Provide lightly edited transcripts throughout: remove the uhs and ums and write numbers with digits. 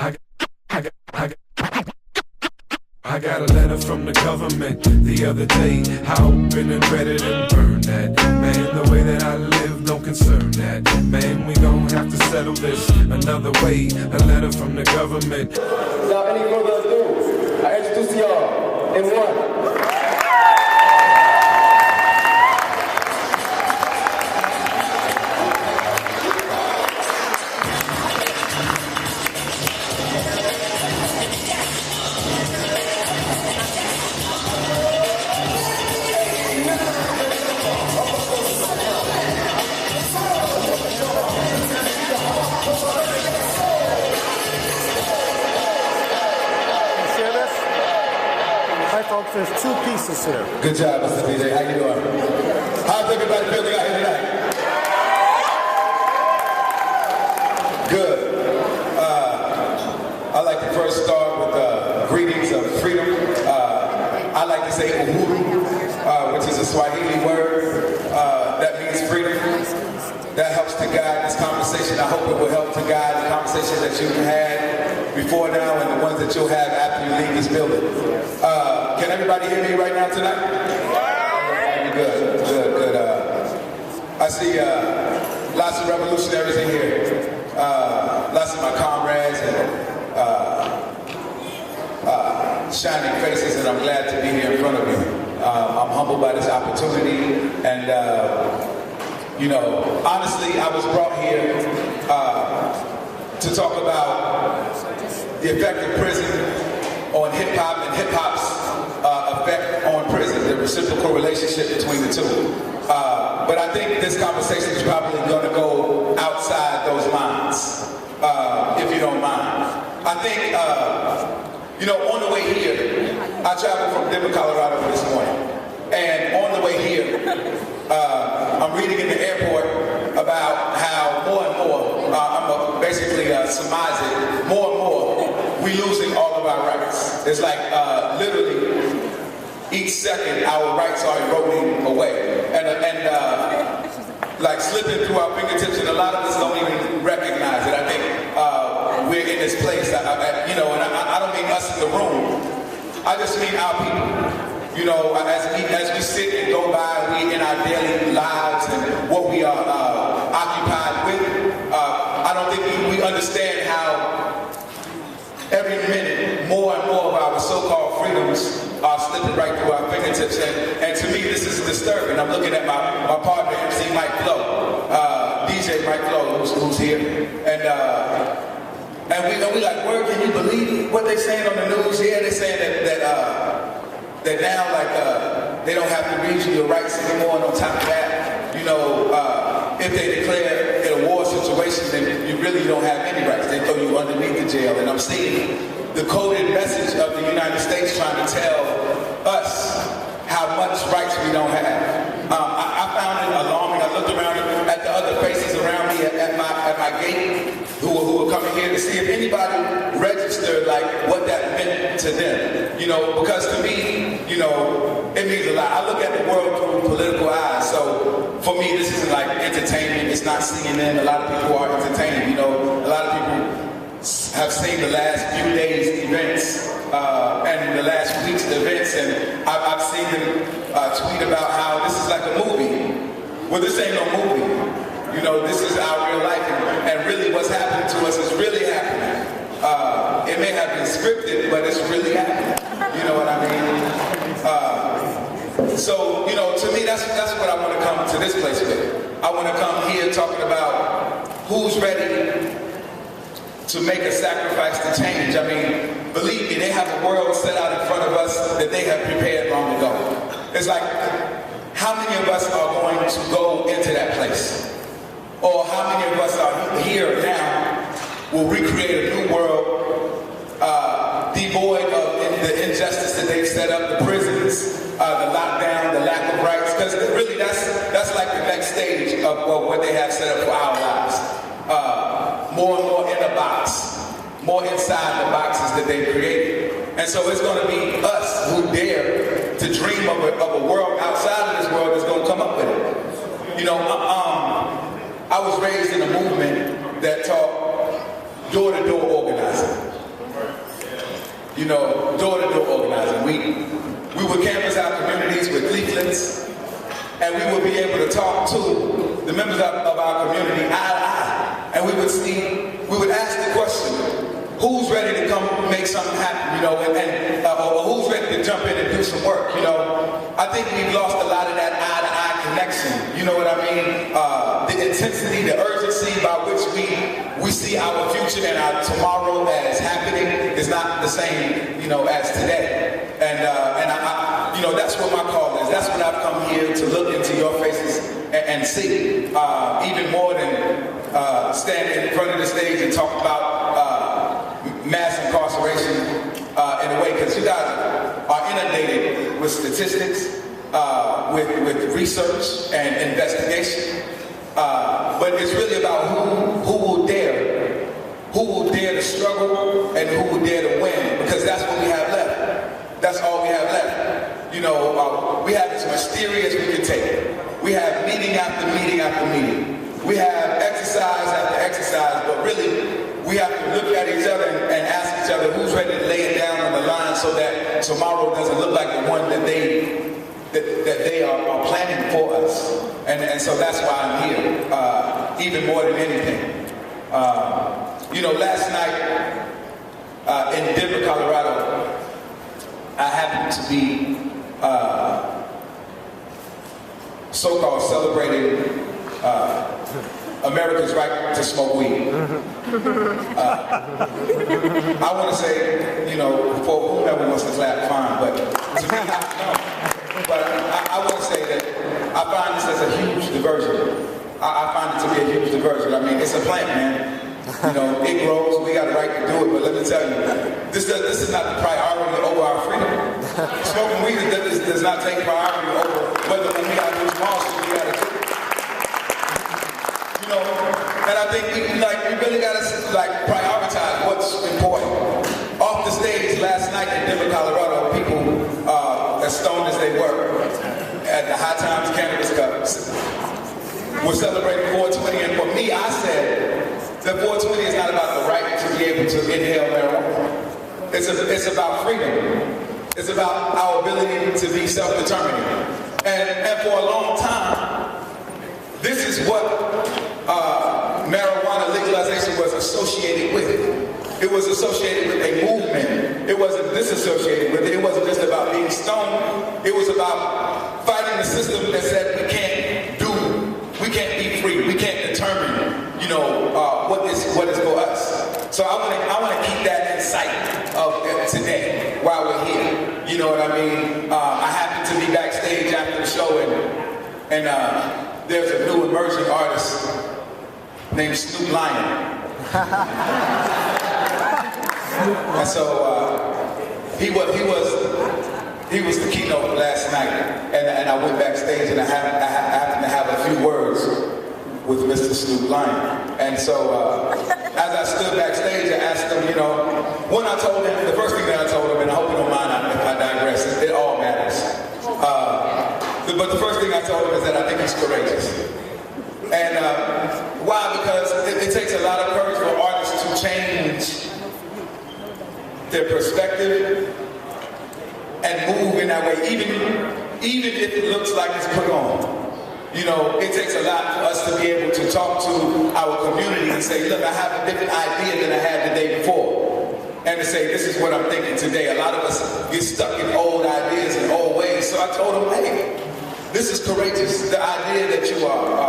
I got a letter from the government the other day. I opened and read it and burned that. Man, the way that I live don't concern that. Man, we gon' have to settle this another way. A letter from the government. Without any further ado, I introduce y'all M-1. Folks, there's two pieces here. Good job, Mr. DJ. How you doing? How's everybody feeling out here tonight? Good. I'd like to first start with greetings of freedom. I like to say uhuru, which is a Swahili word that means freedom. That helps to guide this conversation. I hope it will help to guide the conversations that you've had before now and the ones that you'll have after you leave this building. Can everybody hear me right now tonight? Good, good, good. I see lots of revolutionaries in here. Lots of my comrades and shining faces, and I'm glad to be here in front of you. I'm humbled by this opportunity, and you know, honestly, I was brought here to talk about the effect of prison on hip-hop and hip-hop's effect on prison, the reciprocal relationship between the two. But I think this conversation is probably going to go outside those lines, if you don't mind. I think, you know, on the way here, I traveled from Denver, Colorado this morning, and on the way here, I'm reading in the airport about how more and more, I'm basically surmise it, more and more, we're losing all of our rights. It's like literally each second our rights are eroding away, and like slipping through our fingertips, and a lot of us don't even recognize it. I think we're in this place, you know, and I don't mean us in the room. I just mean our people. You know, as we sit and go by, we in our daily lives and what we are occupied with, I don't think we understand how every minute more and more of our so-called freedoms are slipping right through our fingertips. And to me, this is disturbing. I'm looking at my partner, MC Mike Flo, DJ Mike Flo, who's here. And we like, word, can you believe what they saying on the news? Yeah, they're saying that now, like, they don't have to read you your rights anymore, and on top of that, you know, if they declare it a war situation, then you really don't have any rights. They throw you underneath the jail. And I'm seeing the coded message of the United States trying to tell us how much rights we don't have. I found it alarming. I looked around at the other faces around me at my gate who were coming here to see if anybody registered like what that meant to them. You know, because to me, you know, it means a lot. I look at the world through political eyes. So for me, this isn't like entertainment. It's not CNN. A lot of people are entertained. You know, a lot of people have seen the last few days' events and the last week's events, and I've seen them tweet about how this is like a movie. Well, this ain't no movie. You know, this is our real life, and really what's happening to us is really happening. It may have been scripted, but it's really happening. You know what I mean? So, you know, to me, that's what I want to come to this place with. I want to come here talking about who's ready to make a sacrifice to change. I mean, believe me, they have a world set out in front of us that they have prepared long ago. It's like, how many of us are going to go into that place? Or how many of us are here now will recreate a new world devoid of the injustice that they've set up, the prisons, the lockdown, the lack of rights, because really that's like the next stage of what they have set up for our lives. More and more in a box, more inside the boxes that they've created. And so it's going to be us who dare to dream of a world outside of this world that's going to come up with it. You know, I was raised in a movement that taught door-to-door organizing. you know, door-to-door organizing. We would canvass our communities with leaflets, and we would be able to talk to the members of our community eye to eye. And we would ask the question, who's ready to come make something happen, you know, or who's ready to jump in and do some work, you know. I think we've lost a lot of that eye-to-eye connection, you know what I mean? The intensity, the urgency by which we see our future and our tomorrow as happening is not the same, you know, as today. And I you know, that's what my call is. That's what I've come here to look into your faces and see, even more than stand in front of the stage and talk about mass incarceration in a way, because you guys are inundated with statistics, with research and investigation. But it's really about who will dare to struggle and who will dare to win, because that's what we have left. That's all we have left. You know, we have as much theory as we can take. We have meeting after meeting after meeting. We have exercise after exercise, but really, we have to look at each other and ask each other who's ready to lay it down on the line so that tomorrow doesn't look like the one that they are planning for us. And so that's why I'm here, even more than anything. You know, last night in Denver, Colorado, I happened to be so-called celebrating America's right to smoke weed. I want to say, you know, for whoever wants to clap, fine, but to me, but I want to say that I find this as a huge diversion. I find it to be a huge diversion. I mean, it's a plant, man. You know, it grows, we got a right to do it, but let me tell you, this is not the priority over our freedom. Smoking weed does not take priority over whether we got to do small shit, we got to do it. You know, and I think we really got to prioritize what's important. Off the stage last night in Denver, Colorado, people, as stoned as they were, at the High Times Cannabis Cups, were celebrating 420, and for me, I said that 420 is not about the right to be able to inhale marijuana. It's about freedom. It's about our ability to be self-determining. And for a long time, this is what marijuana legalization was associated with. It was associated with a movement. It wasn't disassociated with it. It wasn't just about being stoned. It was about fighting the system that said we can't be free. We can't determine, you know, what is for us. So I want to keep that in sight of today while we're here. You know what I mean? I happened to be backstage after the show, and there's a new emerging artist named Snoop Lion. And so he was the keynote last night, and I went backstage and I happened to have a few words with Mr. Snoop Lion. And so as I stood backstage, I asked him, you know, when I told him, the first thing that I told him, and I hope you don't mind if I digress, it all matters. But the first thing I told him is that I think he's courageous. And why? Because it takes a lot of courage for artists to change their perspective and move in that way, even if it looks like it's put on. You know, it takes a lot for us to be able to talk to our community and say, look, I have a different idea than I had the day before. And to say, this is what I'm thinking today. A lot of us get stuck in old ideas and old ways. So I told him, hey, this is courageous. The idea that you are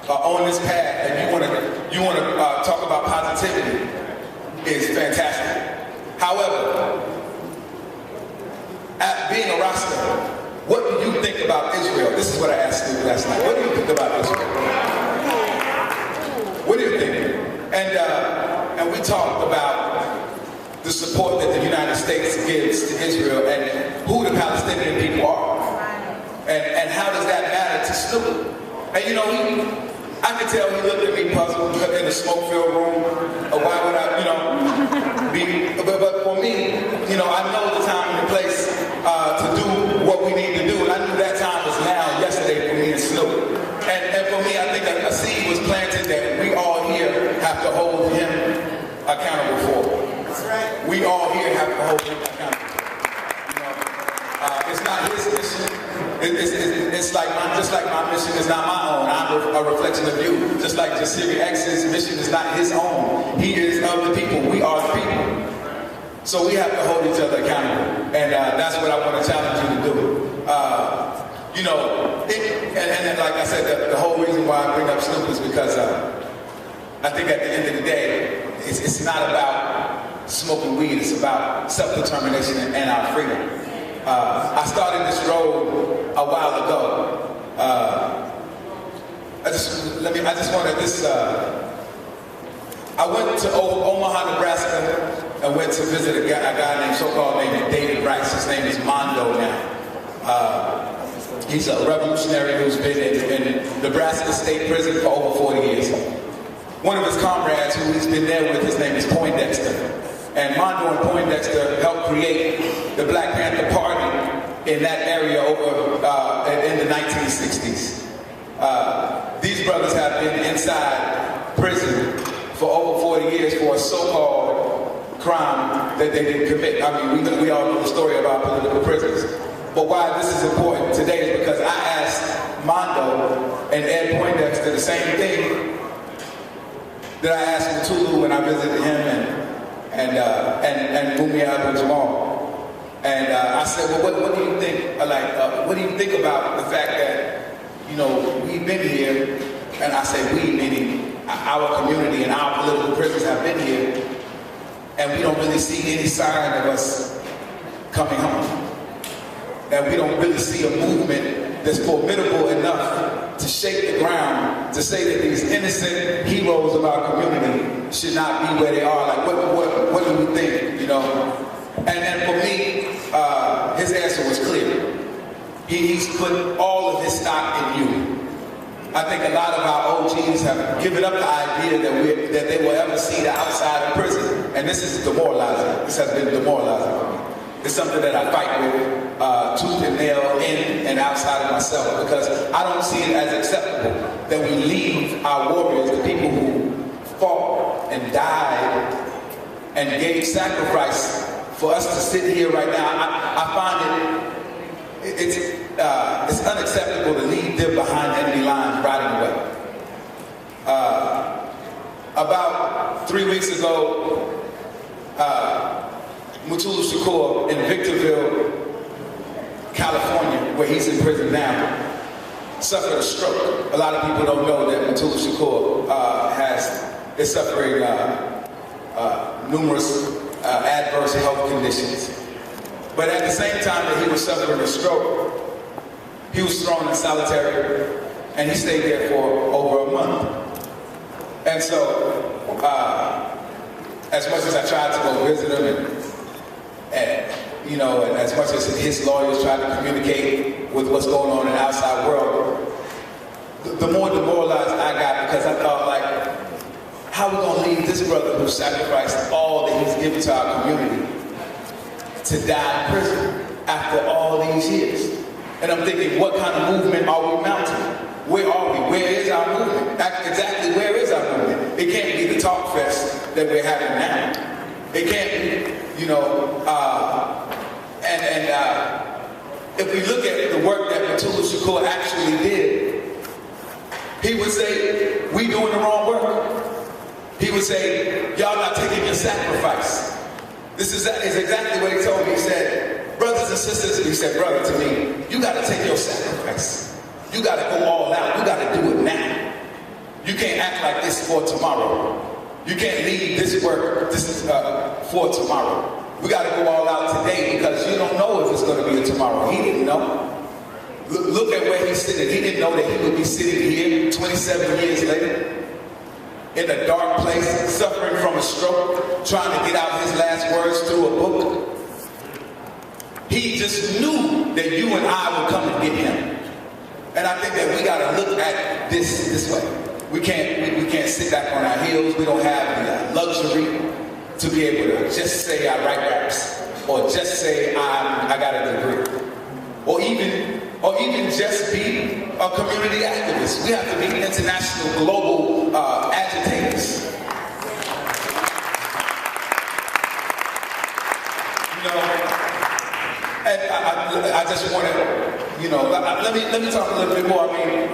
on this path and you want to talk about positivity is fantastic. However, at being a Rasta, what do you think about Israel? This is what I asked you last night. What do you think about Israel? What do you think? And we talked about the support that the United States gives to Israel and who the Palestinian people are. And how does that matter to Snoop? And you know, I could tell he looked at me puzzled in the smoke-filled room. Why would I, you know, be? But for me, you know, I know the time and the place to do what we need to do, and I knew that time was now, yesterday, for me and Snoop. And for me, I think a seed was planted that we all here have to hold him accountable for. That's right. We all here have to hold him accountable. You know, it's not his mission. It's like just like my mission is not my own. I'm a reflection of you. Just like Jasiri X's mission is not his own. He is of the people. We are the people. So we have to hold each other accountable. And that's what I want to challenge you to do. You know, and like I said, the whole reason why I bring up Snoop is because I think at the end of the day, it's not about smoking weed. It's about self-determination and our freedom. I started this road a while ago. I just wanted this. I went to Omaha, Nebraska, and went to visit a guy named so-called named David Rice. His name is Mondo now. He's a revolutionary who's been in Nebraska State Prison for over 40 years. One of his comrades who he's been there with, his name is Poindexter. And Mondo and Poindexter helped create the Black Panther Party in that area over in the 1960s. These brothers have been inside prison for over 40 years for a so-called crime that they didn't commit. I mean, we all know the story about political prisoners. But why this is important today is because I asked Mondo and Ed Poindexter the same thing that I asked Mutulu when I visited him and Mumia Abu-Jamal. And I said, well, what do you think? What do you think about the fact that, you know, we've been here, and I say we, meaning our community and our political prisoners have been here, and we don't really see any sign of us coming home. And we don't really see a movement that's formidable enough to shake the ground, to say that these innocent heroes of our community should not be where they are. Like, what do we think, you know? And for me, his answer was clear. He's put all of his stock in you. I think a lot of our OGs have given up the idea that they will ever see the outside of prison. And this is demoralizing. This has been demoralizing for me. It's something that I fight with tooth and nail in and outside of myself, because I don't see it as acceptable that we leave our warriors, the people who fought and died and gave sacrifice for us to sit here right now. I find it's unacceptable to leave them behind enemy lines riding away. About 3 weeks ago, Mutulu Shakur in Victorville, California, where he's in prison now, suffered a stroke. A lot of people don't know that Mutulu Shakur is suffering numerous adverse health conditions. But at the same time that he was suffering a stroke, he was thrown in solitary, and he stayed there for over a month. And so, as much as I tried to go visit him, and you know, and as much as his lawyers tried to communicate with what's going on in the outside world, the more demoralized I got, because I thought, like, how are we going to leave this brother who sacrificed all that he's given to our community to die in prison after all these years? And I'm thinking, what kind of movement are we mounting? Where are we? Where is our movement? Exactly where is our movement? It can't be the talk fest that we're having now. It can't be, you know, if we look at the work that Mutulu Shakur actually did, he would say, we doing the wrong work. He would say, y'all not taking your sacrifice. This is exactly what he told me. He said, brothers and sisters, he said, brother, to me, you got to take your sacrifice. You got to go all out. You got to do it now. You can't act like this for tomorrow. You can't leave this work for tomorrow. We got to go all out today, because you don't know if it's going to be a tomorrow. He didn't know. Look at where he's sitting. He didn't know that he would be sitting here 27 years later in a dark place, suffering from a stroke, trying to get out his last words through a book. He just knew that you and I would come and get him. And I think that we got to look at this way. We can't sit back on our heels. We don't have the luxury to be able to just say I write raps, or just say I got a degree, or even just be a community activist. We have to be international, global agitators. You I just want to, you know, let me talk a little bit more. I mean,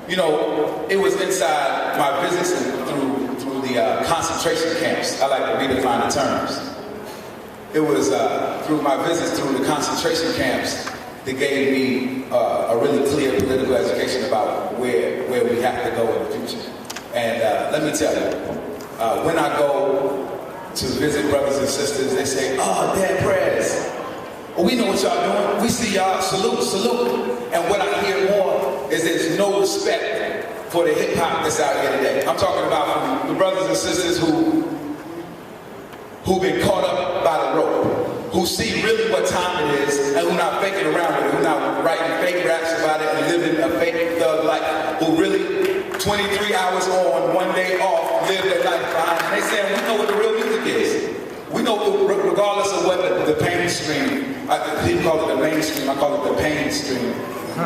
you know, it was inside my visits through the concentration camps. I like to redefine the terms. It was through my visits through the concentration camps that gave me a really clear political education about where we have to go in the future. And let me tell you, when I go to visit brothers and sisters, they say, "Oh, Dad Prez, we know what y'all doing. We see y'all, salute, salute." And what I hear more is there's no respect for the hip hop that's out here today. I'm talking about the brothers and sisters who've been caught up by the rope, who see really what time it is, and who not faking around with it, who not writing fake raps about it and living a fake thug life, who really 23 hours on, 1 day off, live their life behind. And they saying, we know what the real music is. We know, regardless of what the mainstream, people call it the mainstream, I call it the pain stream.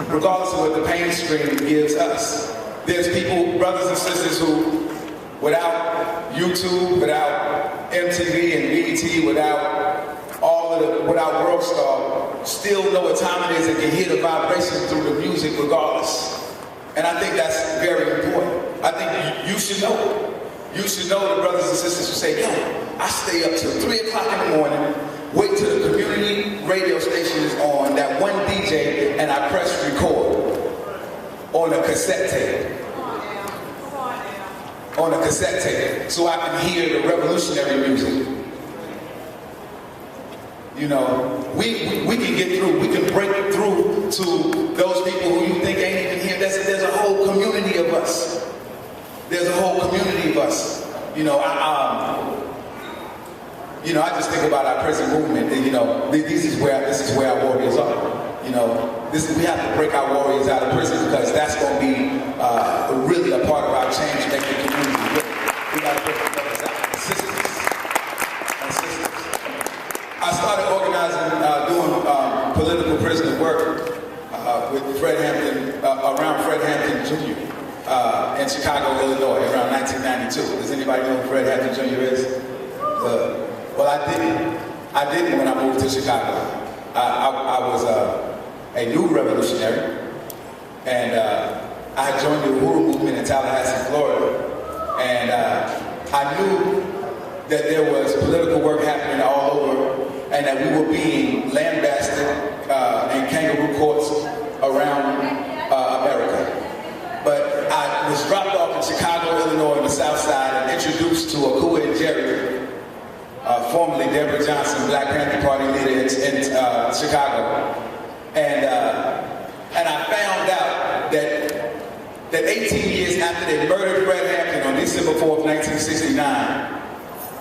Regardless of what the pain stream gives us, there's people, brothers and sisters who, without YouTube, without MTV and BET, without World Star, still know what time it is and can hear the vibration through the music regardless. And I think that's very important. I think you should know. You should know the brothers and sisters who say, yo, I stay up till 3 o'clock in the morning, wait till the community radio station is on, that one DJ, and I press record on a cassette tape. On a cassette tape, so I can hear the revolutionary music. You know, we can get through, we can break through to those people who you think ain't even here. There's a whole community of us. There's a whole community of us. You know, I just think about our prison movement. And, you know, this is where our warriors are. You know, we have to break our warriors out of prison because that's going to be really a part of our change-making community. We got to break the brothers out, sisters and sisters. I started organizing, doing political prisoner work with Fred Hampton, around Fred Hampton Jr. In Chicago, Illinois, around 1992. Does anybody know who Fred Hampton Jr. is? Well, I didn't when I moved to Chicago. I was a new revolutionary, and I had joined the Uhuru movement in Tallahassee, Florida, and I knew that there was political work happening all over, and that we were being lambasted in kangaroo courts around America. But I was dropped off in Chicago, Illinois, on the South Side, and introduced to Akua and Jerry, formerly Deborah Johnson, Black Panther Party leader in Chicago. And I found out that 18 years after they murdered Fred Hampton on December 4th, 1969,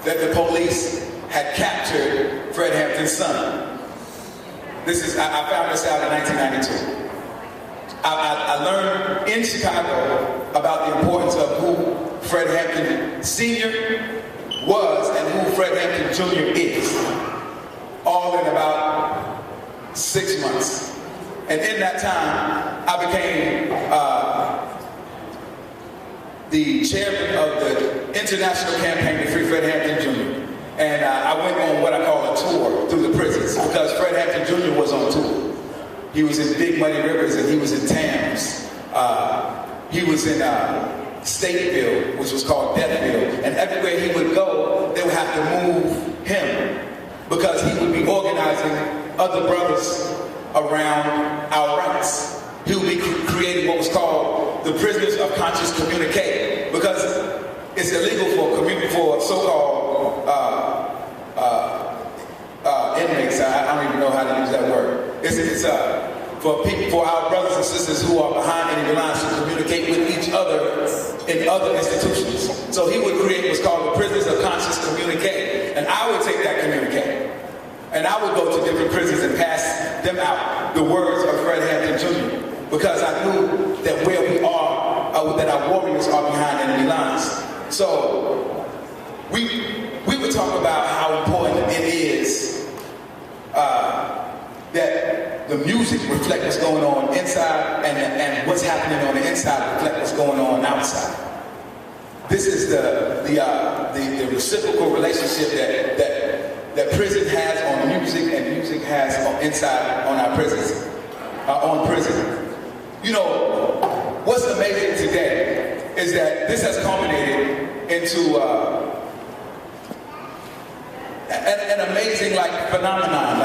that the police had captured Fred Hampton's son. I found this out in 1992. I learned in Chicago about the importance of who Fred Hampton Sr. was and who Fred Hampton Jr. is, all in about 6 months. And in that time, I became the chairman of the international campaign to free Fred Hampton Jr. And I went on what I call a tour through the prisons because Fred Hampton Jr. was on tour. He was in Big Muddy Rivers and he was in Thames. He was in Stateville, which was called Deathville. And everywhere he would go, they would have to move him because he would be organizing other brothers around our rights. He would be creating what was called the Prisoners of Conscious Communique because it's illegal for so-called inmates. I don't even know how to use that word. It's for our brothers and sisters who are behind enemy lines to communicate with each other in other institutions. So he would create what's called the Prisoners of Conscious Communique, and I would take that communique, and I would go to different prisons and pass them out the words of Fred Hampton Jr. because I knew that where we are, that our warriors are behind enemy lines. So we would talk about how important it is that the music reflect what's going on inside and what's happening on the inside reflect what's going on outside. This is the reciprocal relationship that prison has on music and music has inside on our prisons, on prison. You know, what's amazing today is that this has culminated into an amazing phenomenon.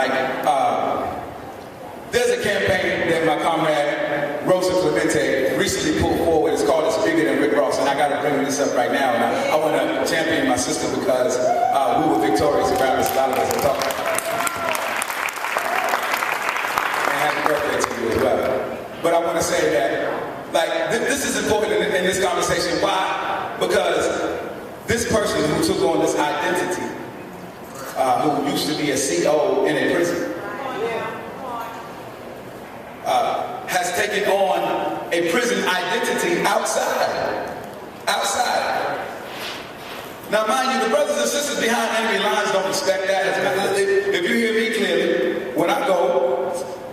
There's a campaign that my comrade Rosa Clemente recently pulled forward. It's called "It's Bigger Than Rick Ross," and I got to bring this up right now. And I want to champion my sister because we were victorious around this. A lot of us are talking. And happy birthday to you as well. But I want to say that, this is important in this conversation. Why? Because this person who took on this identity, who used to be a CO in a prison, has taken on a prison identity outside. Now, mind you, the brothers and sisters behind enemy lines don't respect that. If you hear me clearly, when I go,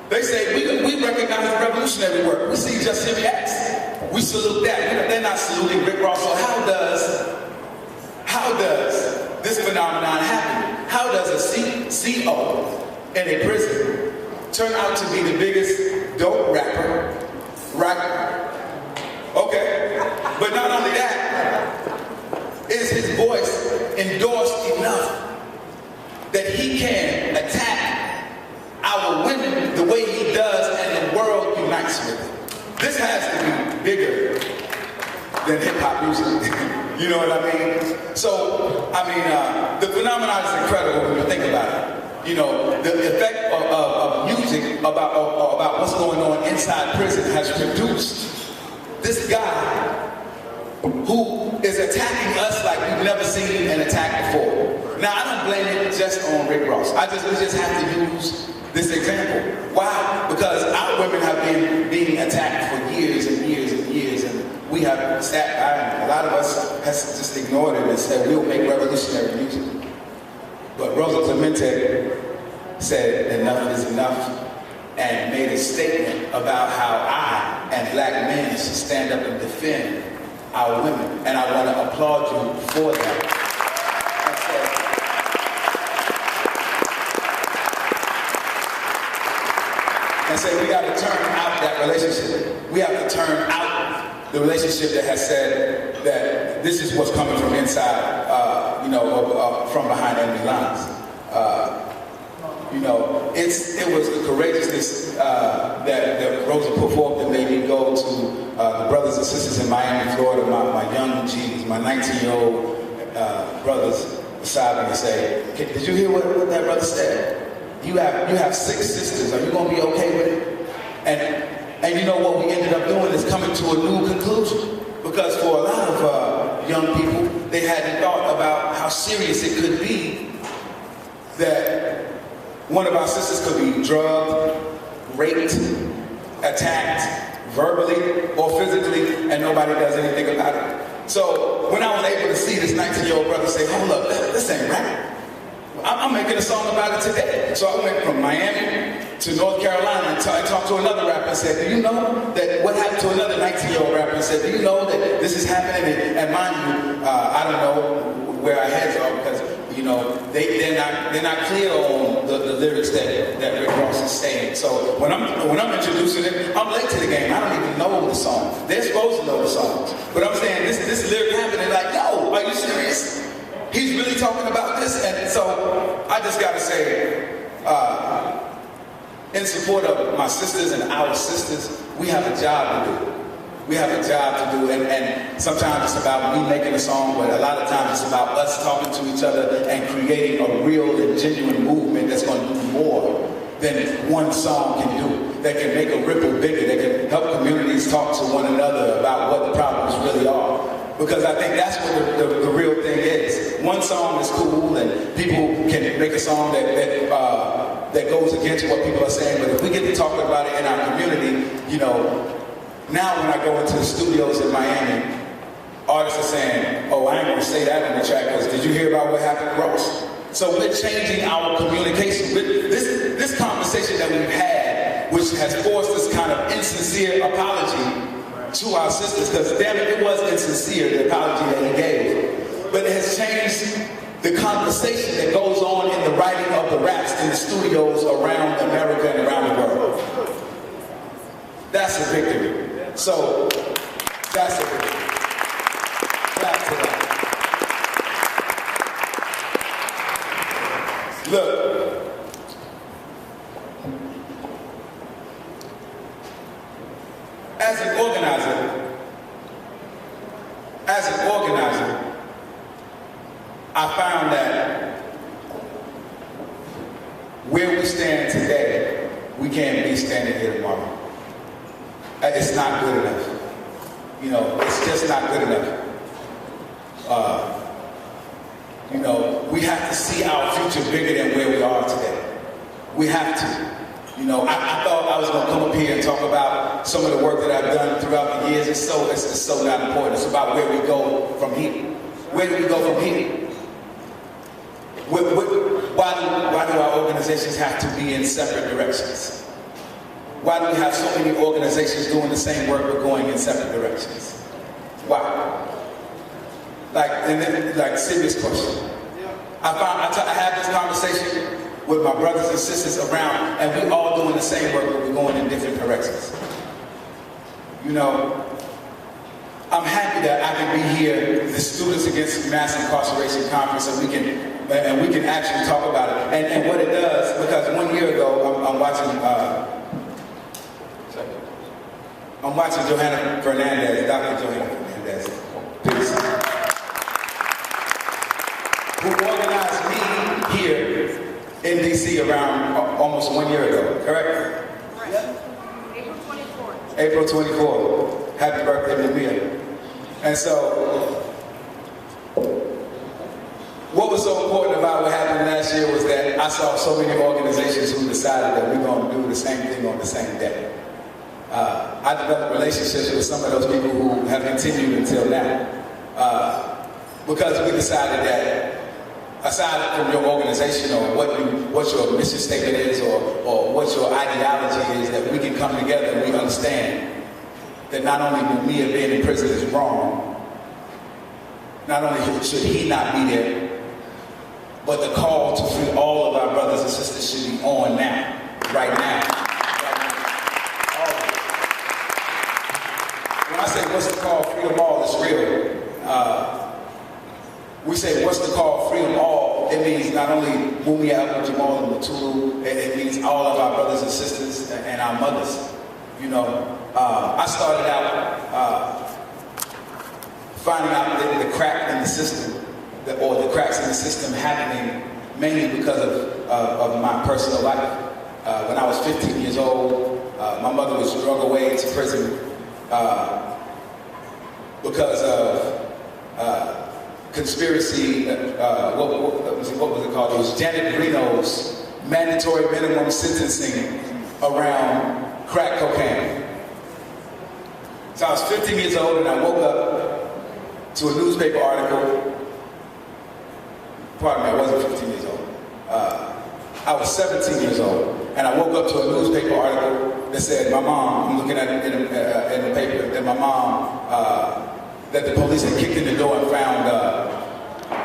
they say, we recognize the revolutionary work. We see Justice X. We salute that. They're not saluting Rick Ross. So how does this phenomenon happen? How does a CO in a prison turn out to be the biggest dope rapper? Okay. But not only that, is his voice endorsed enough that he can attack our women the way he does and the world unites with it? This has to be bigger than hip-hop music. You know what I mean? So, the phenomenon is incredible when you think about it. You know, the effect of music about what's going on inside prison has produced this guy who is attacking us like we've never seen an attack before. Now, I don't blame it just on Rick Ross. We just have to use this example. Why? Because our women have been being attacked for years and years and years, and we have sat by, and a lot of us has just ignored it and said, we'll make revolutionary music. But Rosa Clemente said enough is enough and made a statement about how I and black men should stand up and defend our women. And I want to applaud you for that. And say we got to turn out that relationship. We have to turn out the relationship that has said that this is what's coming from inside, from behind enemy lines. It was the courageousness that Rosa put forth that made me go to the brothers and sisters in Miami, Florida, my young G's, my 19-year-old brothers beside me and say, did you hear what that brother said? You have 6 sisters. Are you going to be okay with it? And you know what we ended up doing is coming to a new conclusion. Because for a lot of young people, they hadn't thought about how serious it could be that one of our sisters could be drugged, raped, attacked, verbally or physically, and nobody does anything about it. So when I was able to see this 19-year-old brother say, hold up, this ain't right. I'm making a song about it today. So I went from Miami to North Carolina and talked to another rapper and said, do you know that what happened to another 19-year-old rapper and said, do you know that this is happening? And mind you, I don't know where our heads are because, they're not clear on the lyrics that Rick Ross is saying. So when I'm introducing it, I'm late to the game. I don't even know the song. They're supposed to know the songs. But I'm saying this lyric happened and like, yo, are you serious? He's really talking about this, and so I just got to say, in support of my sisters and our sisters, we have a job to do. We have a job to do, and sometimes it's about me making a song, but a lot of times it's about us talking to each other and creating a real and genuine movement that's going to do more than one song can do, that can make a ripple bigger, that can help communities talk to one another about what the problems really are. Because I think that's what the real thing is. One song is cool and people can make a song that goes against what people are saying, but if we get to talking about it in our community, now when I go into the studios in Miami, artists are saying, oh, I ain't gonna say that on the track because did you hear about what happened to Ross? So we're changing our communication. This conversation that we've had, which has forced this kind of insincere apology to our sisters, because damn it was insincere, the apology that he gave. But it has changed the conversation that goes on in the writing of the raps in the studios around America and around the world. That's a victory. So, that's a victory. Clap to that. Look, as an organizer, I found that where we stand today, we can't be standing here tomorrow. It's not good enough. You know, it's just not good enough. You know, we have to see our future bigger than where we are today. We have to. You know, I thought I was going to come up here and talk about some of the work that I've done throughout the years. It's so not important. It's about where we go from here. Where do we go from here? Why do our organizations have to be in separate directions? Why do we have so many organizations doing the same work but going in separate directions? Why? Like serious question. I had this conversation with my brothers and sisters around, and we all doing the same work, but we're going in different directions. You know, I'm happy that I can be here, the Students Against Mass Incarceration Conference, and we can actually talk about it. And what it does, because 1 year ago, I'm watching Johanna Fernandez, Dr. Johanna Fernandez, peace, who organized me here in DC around almost 1 year ago, correct? Right. April 24th. April 24th. Happy birthday, Mia. And so, what was so important about what happened last year was that I saw so many organizations who decided that we're going to do the same thing on the same day. I developed relationships with some of those people who have continued until now. Because we decided that aside from your organization or what your mission statement is or what your ideology is, that we can come together and we understand that not only will Mia being in prison is wrong, not only should he not be there, but the call to free all of our brothers and sisters should be on now, right now. All of it. When I say what's the call, free them all, it's real. We say what's the call, free them all, it means not only Mumia, Jamal, and Matulu, it means all of our brothers and sisters and our mothers. You know, I started out finding out that the crack in the system, or the cracks in the system happening mainly because of my personal life. When I was 15 years old, my mother was drug away to prison because of conspiracy, what was it called? It was Janet Reno's mandatory minimum sentencing around crack cocaine. So I was 15 years old and I woke up to a newspaper article. Pardon me, I wasn't 15 years old. I was 17 years old and I woke up to a newspaper article that said my mom, I'm looking at it in the paper, that my mom, that the police had kicked in the door and found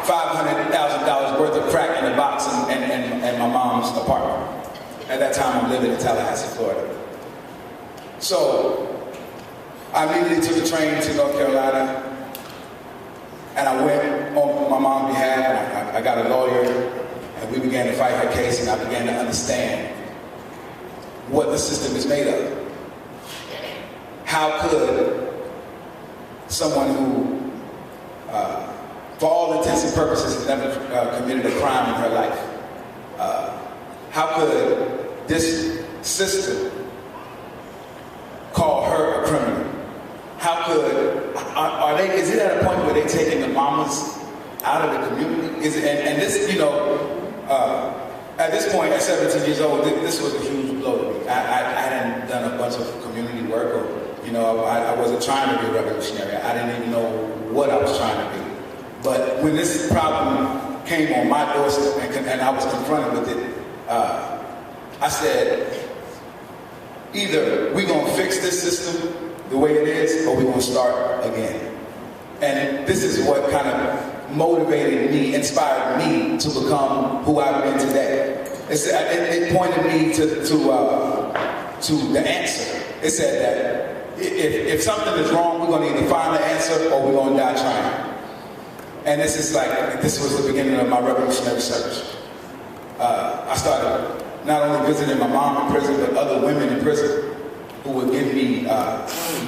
$500,000 worth of crack in the box in my mom's apartment. At that time, I'm living in Tallahassee, Florida. So I immediately took a train to North Carolina, and I went on my mom's behalf, and I got a lawyer, and we began to fight her case, and I began to understand what the system is made of. How could someone who, for all intents and purposes, has never committed a crime in her life, how could this system call her a criminal? How could, is it at a point where they're taking the mamas out of the community? And this, you know, at this point, at 17 years old, this was a huge blow to me. I hadn't done a bunch of community work, or, you know, I wasn't trying to be a revolutionary. I didn't even know what I was trying to be. But when this problem came on my doorstep and I was confronted with it, I said, either we're going to fix this system the way it is, or we're going to start again. And this is what kind of motivated me, inspired me to become who I've been today. It pointed me to the answer. It said that if something is wrong, we're going to either find the answer or we're going to die trying. And this was the beginning of my revolutionary search. I started not only visiting my mom in prison, but other women in prison who would give me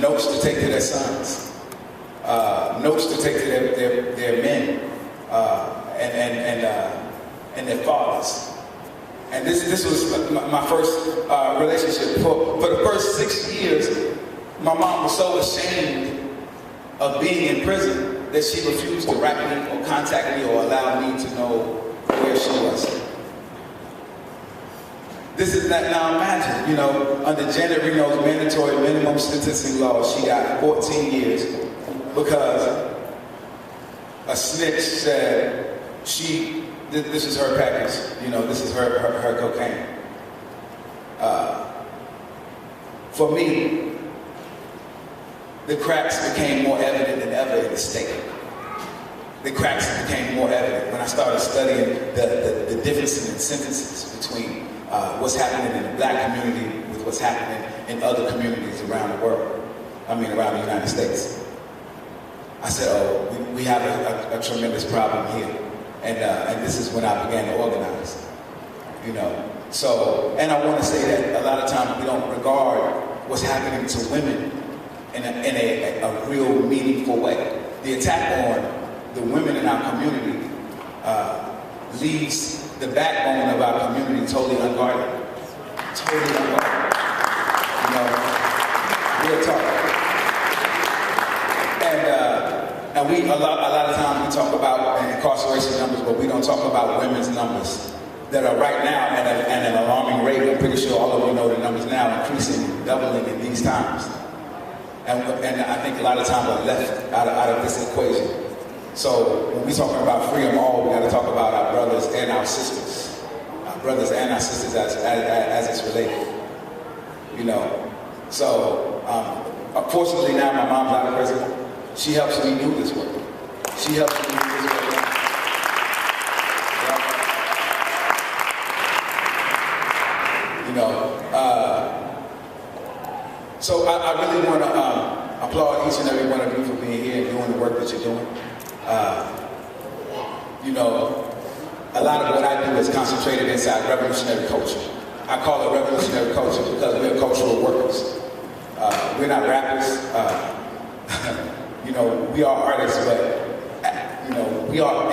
notes to take to their sons, notes to take to their men and their fathers. And this was my first relationship. For the first 6 years, my mom was so ashamed of being in prison that she refused to write me or contact me or allow me to know where she was. This is that. Now imagine, under Janet Reno's mandatory minimum sentencing law, she got 14 years because a snitch said this is her package, this is her cocaine. For me, the cracks became more evident than ever in the state. The cracks became more evident when I started studying the difference in sentences between what's happening in the black community with what's happening in other communities around the world. Around the United States. I said, oh, we have a tremendous problem here. And this is when I began to organize, So, and I want to say that a lot of times we don't regard what's happening to women in a real meaningful way. The attack on the women in our community leaves the backbone of our community totally unguarded. Totally unguarded. Real talk. And we a lot of times we talk about incarceration numbers, but we don't talk about women's numbers that are right now at an alarming rate. I'm pretty sure all of you know the numbers now increasing, doubling in these times. And I think a lot of times are left out of this equation. So when we're talking about freedom all, we got to talk about our brothers and our sisters. Our brothers and our sisters as it's related. So unfortunately now my mom's out of prison. She helps me do this work. She helps me do this work. So I really want to applaud each and every one of you for being here and doing the work that you're doing. A lot of what I do is concentrated inside revolutionary culture. I call it revolutionary culture because we're cultural workers. We're not rappers. We are artists, but we are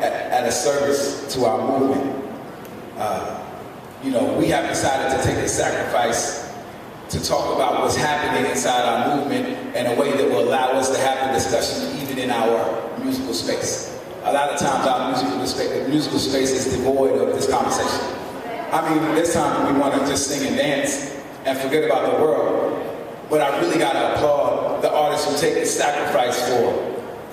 at a service to our movement. We have decided to take a sacrifice to talk about what's happening inside our movement in a way that will allow us to have the discussion even in our musical space. A lot of times our musical space is devoid of this conversation. There's times when we want to just sing and dance and forget about the world. But I really got to applaud the artists who take the sacrifice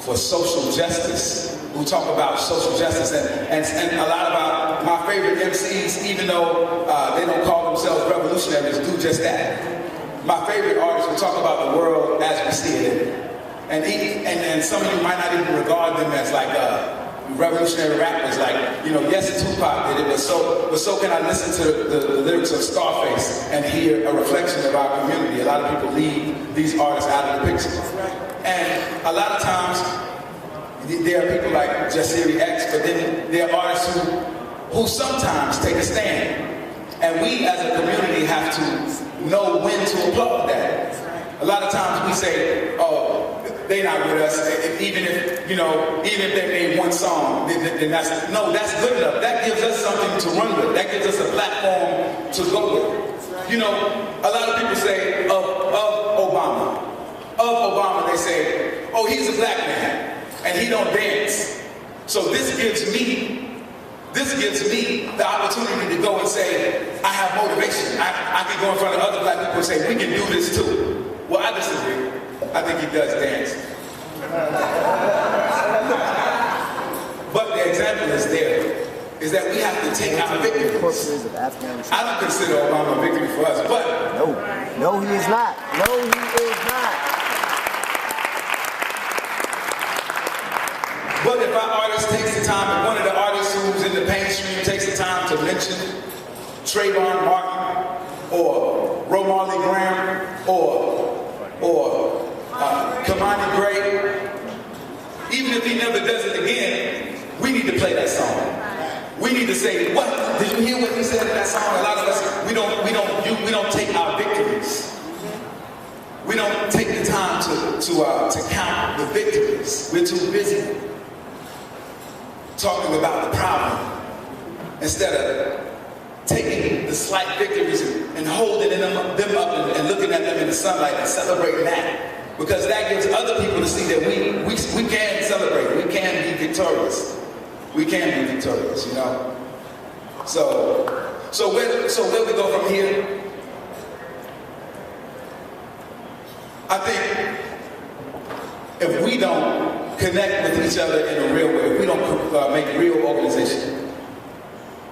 for social justice, who talk about social justice. And a lot of my favorite MCs, even though they don't call themselves revolutionaries, do just that. My favorite artists who talk about the world as we see it. And some of you might not even regard them as like revolutionary rappers, like, yes, Tupac did it, but so can I listen to the lyrics of Scarface and hear a reflection of our community. A lot of people leave these artists out of the picture. And a lot of times, there are people like Jasiri X, but then there are artists who sometimes take a stand. And we as a community have to know when to applaud that. A lot of times we say, oh, they're not with us, even if they made one song, then that's good enough. That gives us something to run with. That gives us a platform to go with. A lot of people say of Obama, they say, oh, he's a black man and he don't dance. So this gives me the opportunity to go and say, I have motivation. I can go in front of other black people and say, we can do this too. Well, I disagree. I think he does dance. But the example is there, is that we have to take our victories. I don't consider Obama a victory for us, but... No, he is not. No, he is not. But if our artist takes the time, if one of the artists who's in the mainstream takes the time to mention Trayvon Martin or Romarley Graham or Kamani Gray, even if he never does it again, we need to play that song. We need to say, what? Did you hear what he said in that song? A lot of us, we don't take our victories. We don't take the time to count the victories. We're too busy talking about the problem instead of taking the slight victories and holding them up and looking at them in the sunlight and celebrating that. Because that gives other people to see that we can celebrate. We can be victorious. We can be victorious, you know. So where we go from here? I think if we don't connect with each other in a real way, if we don't make real organization,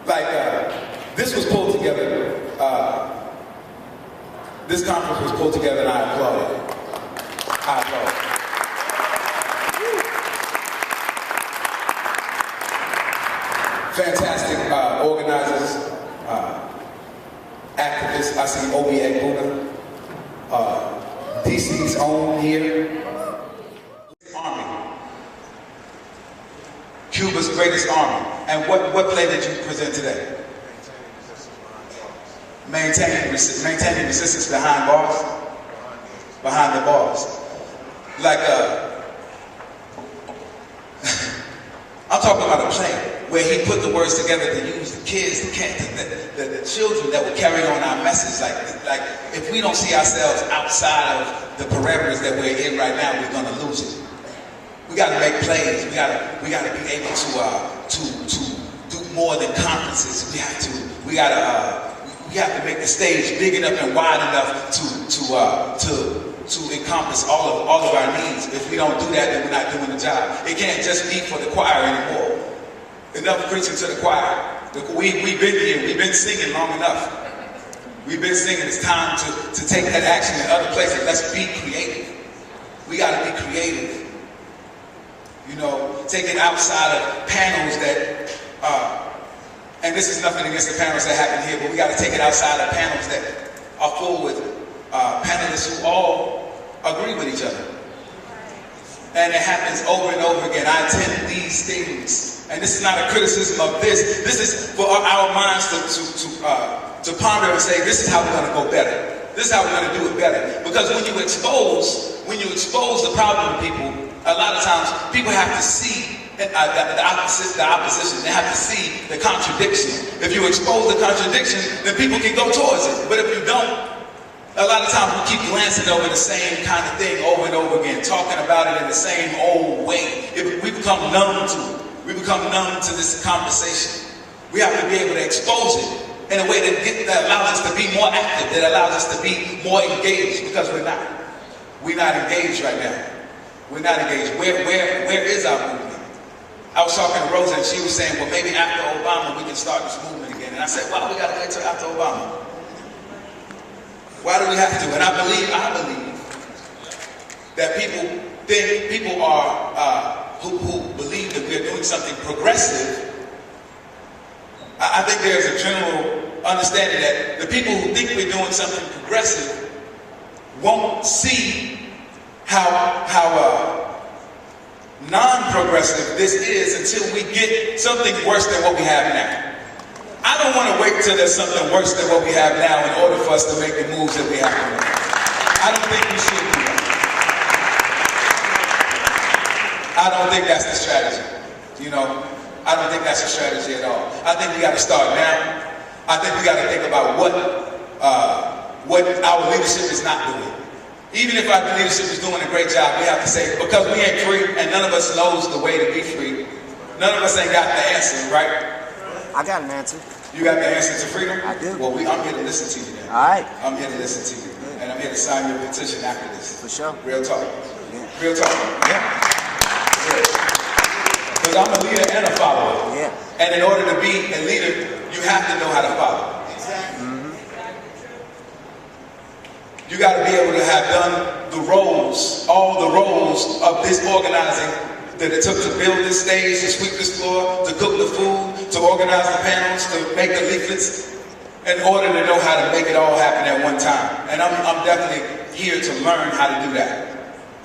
like this was pulled together. This conference was pulled together, and I applaud it. I applaud it. Fantastic organizers, activists. I see OBA Buddha, DC's own here. Army. Cuba's greatest army. And what play did you present today? Maintaining resistance behind bars? Behind the bars. Like I'm talking about a play where he put the words together to use the kids, the children that will carry on our message. Like if we don't see ourselves outside of the parameters that we're in right now, we're gonna lose it. We gotta make plays. We gotta be able to do more than conferences. We have to make the stage big enough and wide enough to encompass all of our needs. If we don't do that, then we're not doing the job. It can't just be for the choir anymore. Enough preaching to the choir. We've been here. We've been singing long enough. We've been singing. It's time to take that action in other places. Let's be creative. We got to be creative. You know, take it outside of panels that, and this is nothing against the panels that happen here, but we got to take it outside of panels that are full with panelists who all agree with each other. And it happens over and over again. I attend these things. And this is not a criticism of this. This is for our minds to ponder and say, this is how we're going to go better. This is how we're going to do it better. Because when you expose the problem to people, a lot of times people have to see the opposition. They have to see the contradiction. If you expose the contradiction, then people can go towards it. But if you don't, a lot of times we keep glancing over the same kind of thing over and over again, talking about it in the same old way. We become numb to it. We become numb to this conversation. We have to be able to expose it in a way that allows us to be more active, that allows us to be more engaged, because we're not. We're not engaged right now. We're not engaged. Where is our movement? I was talking to Rosa and she was saying, well, maybe after Obama we can start this movement again. And I said, well, we got to wait till after Obama. Why do we have to? And I believe that people are who believe that we're doing something progressive. I think there's a general understanding that the people who think we're doing something progressive won't see how non-progressive this is until we get something worse than what we have now. I don't want to wait till there's something worse than what we have now in order for us to make the moves that we have to make. I don't think we should do that. I don't think that's the strategy. You know, I don't think that's the strategy at all. I think we got to start now. I think we got to think about what our leadership is not doing. Even if our leadership is doing a great job, we have to say, because we ain't free and none of us knows the way to be free, none of us ain't got the answer, right? I got an answer. You got the answer to freedom? I do. Well, I'm here to listen to you then. All right. I'm here to listen to you. Yeah. And I'm here to sign your petition after this. For sure. Real talk. Yeah. Real talk. Yeah. Because I'm a leader and a follower. Yeah. And in order to be a leader, you have to know how to follow. Exactly. You got to be able to have done the roles, all the roles of this organizing that it took to build this stage, to sweep this floor, to cook the food, to organize the panels, to make the leaflets, in order to know how to make it all happen at one time. And I'm definitely here to learn how to do that.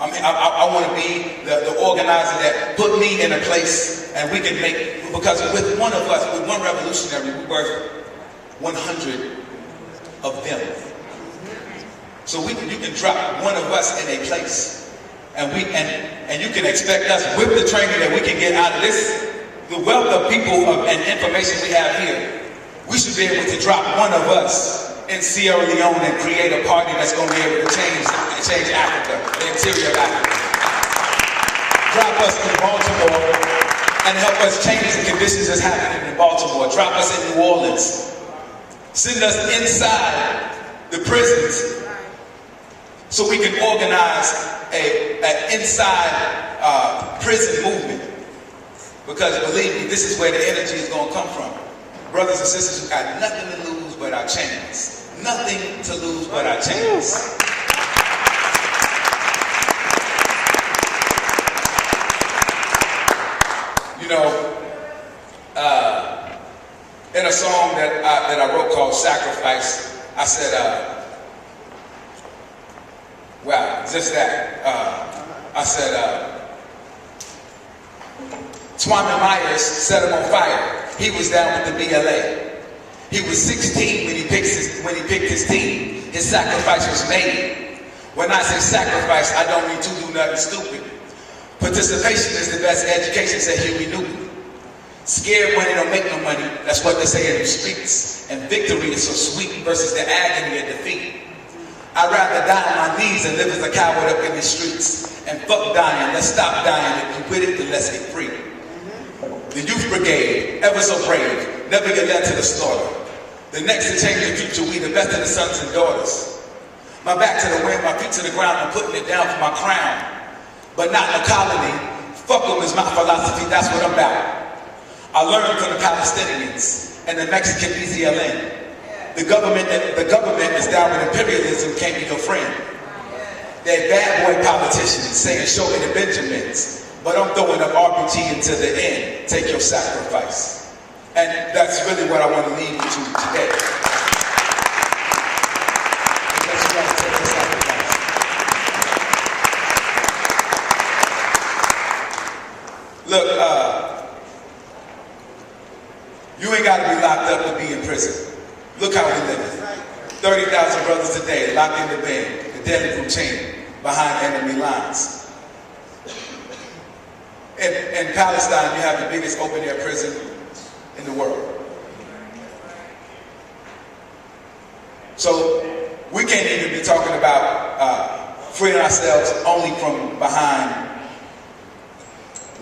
I want to be the organizer that put me in a place, and we can make, because with one of us, with one revolutionary, we're worth 100 of them. So you can drop one of us in a place. And you can expect us, with the training that we can get out of this, the wealth of people and information we have here, we should be able to drop one of us in Sierra Leone and create a party that's going to be able to change Africa, the interior of Africa. Drop us in Baltimore and help us change the conditions that's happening in Baltimore. Drop us in New Orleans. Send us inside the prisons so we can organize an inside prison movement. Because believe me, this is where the energy is going to come from. Brothers and sisters who got nothing to lose but our chains. Nothing to lose but our chains. You know, in a song that I wrote called Sacrifice, I said, wow, just that. I said, Swami Myers set him on fire. He was down with the BLA. He was 16 when he picked his team. His sacrifice was made. When I say sacrifice, I don't mean to do nothing stupid. Participation is the best education, said Huey Newton. Scared money don't make no money. That's what they say in the streets. And victory is so sweet versus the agony of defeat. I'd rather die on my knees and live as a coward up in the streets. And fuck dying, let's stop dying. If you quit it, then let's get free. The youth brigade, ever so brave, never get led to the slaughter. The next to change the future, we the best of the sons and daughters. My back to the wind, my feet to the ground, I'm putting it down for my crown. But not in a colony. Fuck them is my philosophy, that's what I'm about. I learned from the Palestinians and the Mexican EZLN. The government is down with imperialism, can't be your friend. They're bad boy politicians saying show me the Benjamins. But I'm throwing up RPG until the end. Take your sacrifice. And that's really what I want to leave you to today. Because you have to take your sacrifice. Look, you ain't got to be locked up to be in prison. Look how we live. 30,000 brothers a day locked in the bed, the deadly routine, behind enemy lines. In Palestine, you have the biggest open-air prison in the world. So we can't even be talking about freeing ourselves only from behind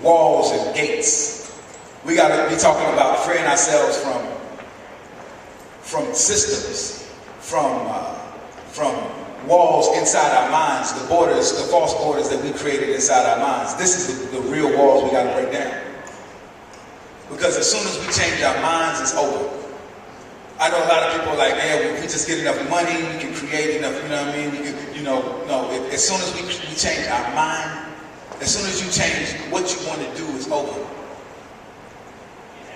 walls and gates. We got to be talking about freeing ourselves from systems, from walls inside our minds, the borders, the false borders that we created inside our minds. This is the real walls we got to break down. Because as soon as we change our minds, it's over. I know a lot of people are like, man, if we just get enough money, we can create enough, you know what I mean? We can, no, as soon as we change our mind, as soon as you change what you want to do, it's over.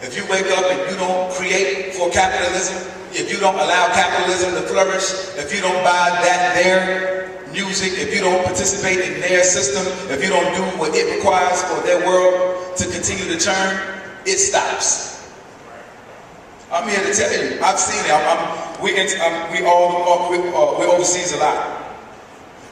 If you wake up and you don't create for capitalism, if you don't allow capitalism to flourish, if you don't buy their music, if you don't participate in their system, if you don't do what it requires for their world to continue to turn, it stops. I'm here to tell you, I've seen it. We're overseas a lot.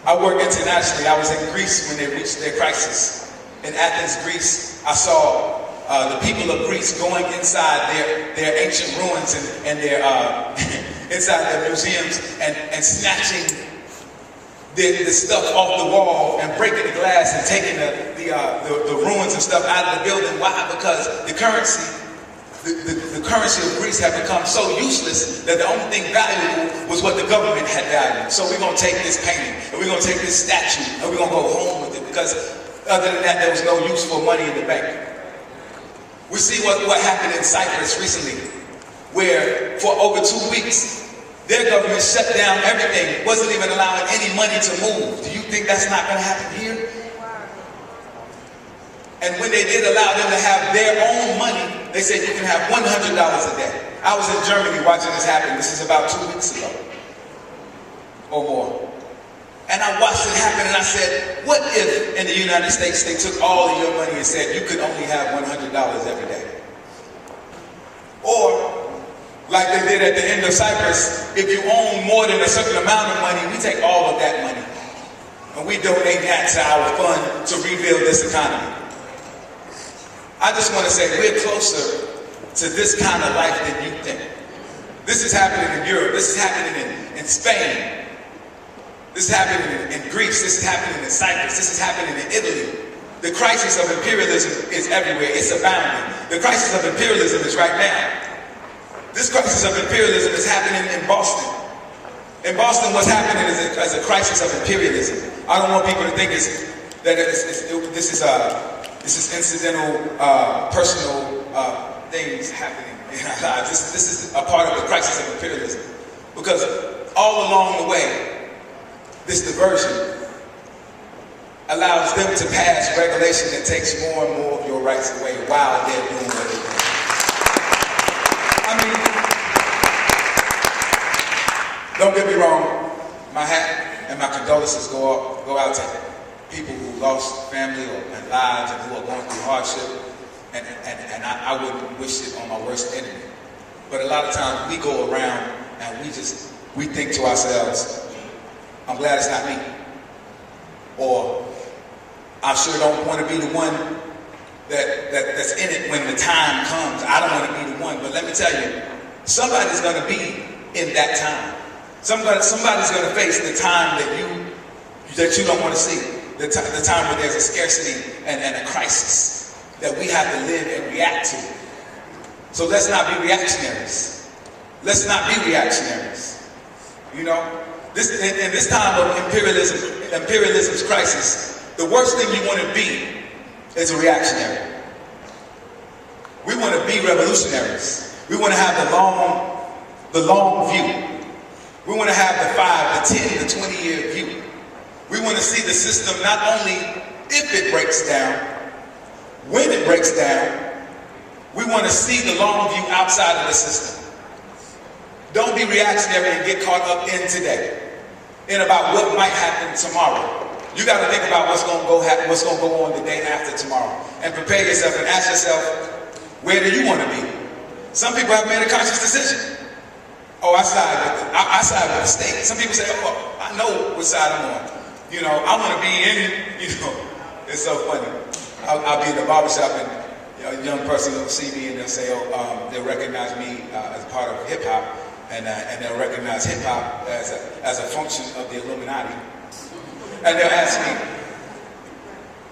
I work internationally. I was in Greece when they reached their crisis. In Athens, Greece, I saw the people of Greece going inside their ancient ruins and their inside their museums and snatching the stuff off the wall and breaking the glass and taking the ruins and stuff out of the building. Why? Because the currency of Greece had become so useless that the only thing valuable was what the government had valued. So we're going to take this painting and we're going to take this statue and we're going to go home with it because other than that there was no use for money in the bank. We see what happened in Cyprus recently, where for over 2 weeks, their government shut down everything, wasn't even allowing any money to move. Do you think that's not going to happen here? And when they did allow them to have their own money, they said you can have $100 a day. I was in Germany watching this happen. This is about 2 weeks ago or more. And I watched it happen and I said, what if in the United States they took all of your money and said you could only have $100 every day? Or, like they did at the end of Cyprus, if you own more than a certain amount of money, we take all of that money and we donate that to our fund to rebuild this economy. I just want to say we're closer to this kind of life than you think. This is happening in Europe. This is happening in Spain. This is happening in Greece. This is happening in Cyprus. This is happening in Italy. The crisis of imperialism is everywhere. It's abounding. The crisis of imperialism is right now. This crisis of imperialism is happening in Boston. In Boston, what's happening is a crisis of imperialism. I don't want people to think this is incidental, personal things happening in our lives. This is a part of the crisis of imperialism. Because all along the way, this diversion allows them to pass regulation that takes more and more of your rights away while they're doing what they're doing. I mean, don't get me wrong, my hat and my condolences go out to people who lost family and lives and who are going through hardship, and I wouldn't wish it on my worst enemy. But a lot of times we go around and we think to ourselves, I'm glad it's not me. Or I sure don't want to be the one that's in it when the time comes. I don't want to be the one. But let me tell you, somebody's going to be in that time. Somebody's going to face the time that you don't want to see. The time where there's a scarcity and a crisis that we have to live and react to. So let's not be reactionaries. Let's not be reactionaries. You know? In this time of imperialism's crisis, the worst thing you want to be is a reactionary. We want to be revolutionaries. We want to have the long view. We want to have the 5, the 10, the 20-year view. We want to see the system not only if it breaks down, when it breaks down. We want to see the long view outside of the system. Don't be reactionary and get caught up in today, in about what might happen tomorrow. You got to think about what's going to go on the day after tomorrow, and prepare yourself and ask yourself, where do you want to be? Some people have made a conscious decision. Oh, I side with the state. Some people say, oh, I know what side I'm on. You know, I want to be in. You know, it's so funny. I'll be in the barbershop and a young person will see me and they'll say, oh, they'll recognize me as part of hip hop. And they'll recognize hip-hop as a function of the Illuminati. And they'll ask me,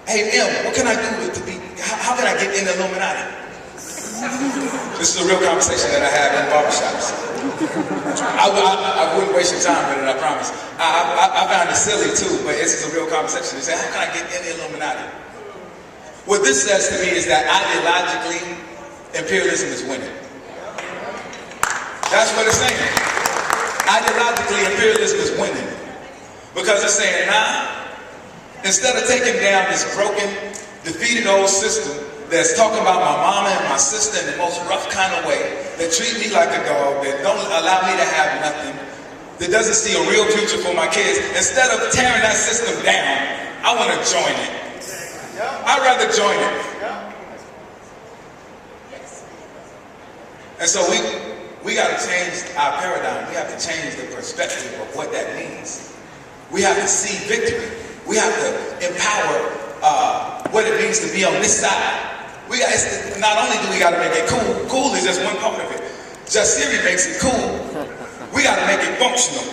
hey, M, what can I do to be, how can I get in the Illuminati? This is a real conversation that I have in barbershops. I wouldn't waste your time with it, I promise. I found it silly too, but this is a real conversation. They say, how can I get in the Illuminati? What this says to me is that ideologically, imperialism is winning. That's what it's saying. Ideologically, imperialism is winning. Because it's saying, nah, instead of taking down this broken, defeated old system that's talking about my mama and my sister in the most rough kind of way, that treat me like a dog, that don't allow me to have nothing, that doesn't see a real future for my kids, instead of tearing that system down, I want to join it. I'd rather join it. And so we got to change our paradigm. We have to change the perspective of what that means. We have to see victory. We have to empower what it means to be on this side. Not only do we got to make it cool, cool is just one part of it. Just Siri makes it cool. We got to make it functional.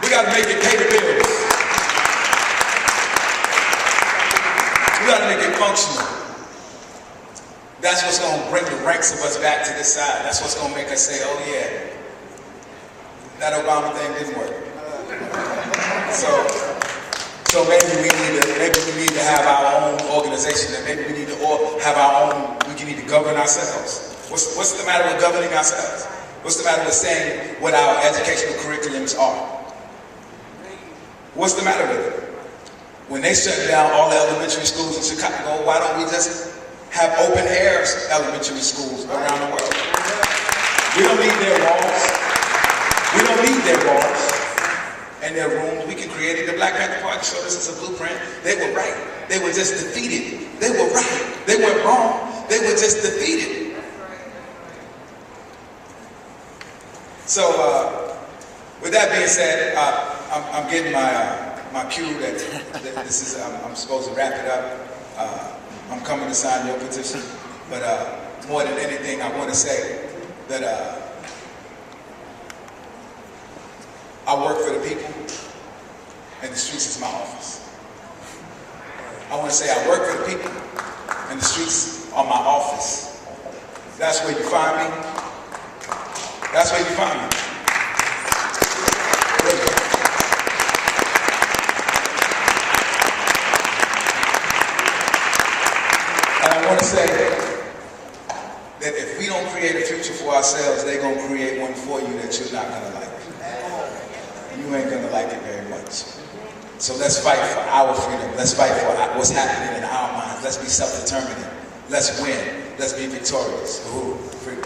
We got to make it pay the bills. We got to make it functional. That's what's going to bring the ranks of us back to this side. That's what's going to make us say, oh yeah, that Obama thing didn't work. So maybe we need to have our own organization, and maybe we need to have our own, we need to govern ourselves. What's the matter with governing ourselves? What's the matter with saying what our educational curriculums are? What's the matter with it? When they shut down all the elementary schools in Chicago, why don't we just have open air elementary schools around the world? We don't need their walls. We don't need their walls and their rooms. We can create it. The Black Panther Party showed us as a blueprint. They were right. They were just defeated. They were right. They weren't wrong. They were just defeated. So, with that being said, I'm getting my cue that this is. I'm supposed to wrap it up. I'm coming to sign your petition, but more than anything, I want to say that I work for the people, and the streets is my office. I want to say I work for the people, and the streets are my office. That's where you find me. That's where you find me. And I want to say that if we don't create a future for ourselves, they're going to create one for you that you're not going to like. You ain't going to like it very much. So let's fight for our freedom. Let's fight for what's happening in our minds. Let's be self-determined. Let's win. Let's be victorious. Ooh, freedom.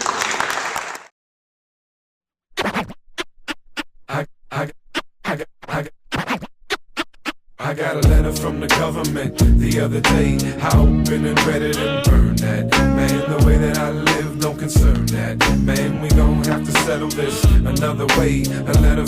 I got a letter from the government the other day. How open and ready to burn that. Man, the way that I live don't concern that. Man, we gon' have to settle this another way. A letter